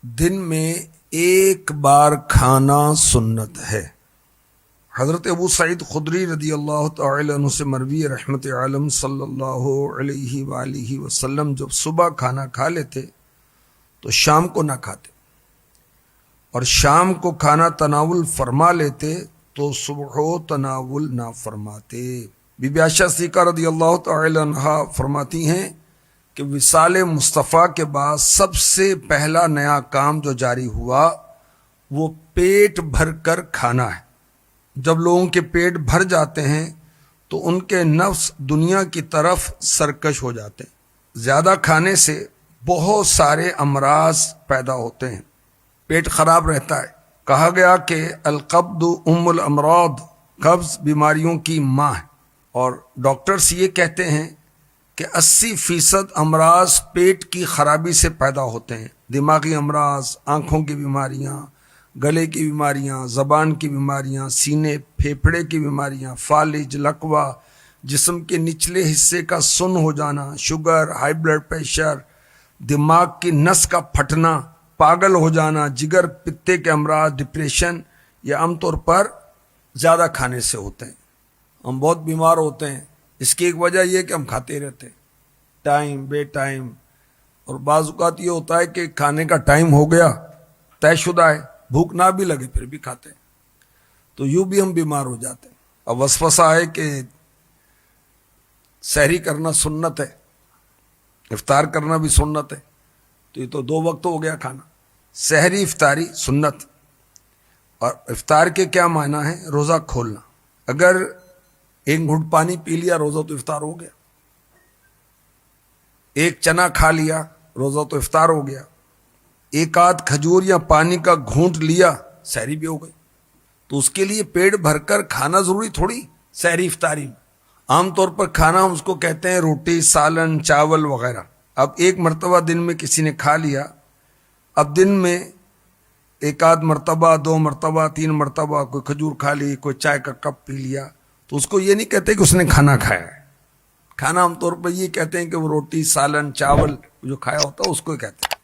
دن میں ایک بار کھانا سنت ہے۔ حضرت ابو سعید خدری رضی اللہ تعالی عنہ سے مروی رحمت عالم صلی اللہ علیہ وآلہ وسلم جب صبح کھانا کھا لیتے تو شام کو نہ کھاتے، اور شام کو کھانا تناول فرما لیتے تو صبح تناول نہ فرماتے۔ بی بی عائشہ صدیقہ رضی اللہ تعالی عنہا فرماتی ہیں کہ وصال مصطفیٰ کے بعد سب سے پہلا نیا کام جو جاری ہوا وہ پیٹ بھر کر کھانا ہے۔ جب لوگوں کے پیٹ بھر جاتے ہیں تو ان کے نفس دنیا کی طرف سرکش ہو جاتے ہیں۔ زیادہ کھانے سے بہت سارے امراض پیدا ہوتے ہیں، پیٹ خراب رہتا ہے۔ کہا گیا کہ القبض ام الامراض، قبض بیماریوں کی ماں ہے، اور ڈاکٹرز یہ کہتے ہیں کہ 80% امراض پیٹ کی خرابی سے پیدا ہوتے ہیں۔ دماغی امراض، آنکھوں کی بیماریاں، گلے کی بیماریاں، زبان کی بیماریاں، سینے پھیپھڑے کی بیماریاں، فالج، لکوہ، جسم کے نچلے حصے کا سن ہو جانا، شوگر، ہائی بلڈ پریشر، دماغ کی نس کا پھٹنا، پاگل ہو جانا، جگر پتے کے امراض، ڈپریشن، یہ عام طور پر زیادہ کھانے سے ہوتے ہیں۔ ہم بہت بیمار ہوتے ہیں، اس کی ایک وجہ یہ کہ ہم کھاتے رہتے ہیں ٹائم بے ٹائم، اور بعض اوقات یہ ہوتا ہے کہ کھانے کا ٹائم ہو گیا، طے شدہ ہے، بھوک نہ بھی لگے پھر بھی کھاتے ہیں، تو یوں بھی ہم بیمار ہو جاتے ہیں۔ اب وسوسہ ہے کہ سحری کرنا سنت ہے، افطار کرنا بھی سنت ہے، تو یہ تو 2 وقت ہو گیا کھانا۔ سحری افطاری سنت، اور افطار کے کیا معنی ہے؟ روزہ کھولنا۔ اگر 1 گھونٹ پانی پی لیا روزہ تو افطار ہو گیا، 1 چنا کھا لیا روزہ تو افطار ہو گیا، 1 آدھ کھجور یا پانی کا گھونٹ لیا سحری بھی ہو گئی۔ تو اس کے لیے پیٹ بھر کر کھانا ضروری تھوڑی سحری افطاری میں۔ عام طور پر کھانا ہم اس کو کہتے ہیں روٹی، سالن، چاول وغیرہ۔ اب 1 مرتبہ دن میں کسی نے کھا لیا، اب دن میں 1 آدھ مرتبہ، 2 مرتبہ، 3 مرتبہ کوئی کھجور کھا لی، کوئی چائے کا کپ پی لیا، تو اس کو یہ نہیں کہتے کہ اس نے کھانا کھایا ہے۔ کھانا عام طور پر یہ کہتے ہیں کہ وہ روٹی، سالن، چاول جو کھایا ہوتا ہے اس کو کہتے ہیں۔